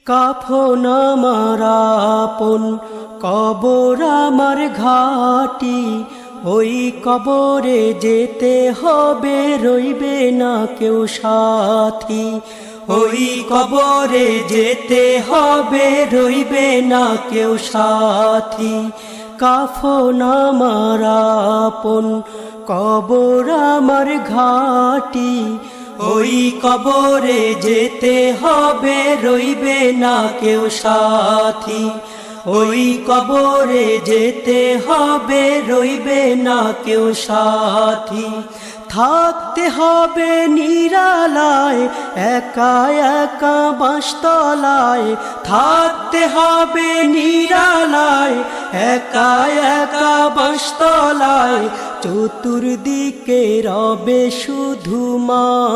কাফন আমার আপন, কবর আমার ঘাটি, ওই কবরে যেতে হবে, রইবে না কেউ সাথী। ওই কবরে যেতে হবে, রইবে না কেউ সাথী। কাফন আমার আপন, কবর আমার ঘাটি, ওই কবরে যেতে হবে, রইবে না কেউ সাথী। ওই কবরে যেতে হবে, রইবে না কেউ সাথী। থাকতে হবে নিরালায়, একা একা বাঁশতলায়। থাকতে হবে নিরালায়, একা একা বাঁশতলায়। চতুর্দিকে রবে শুধু মাটি।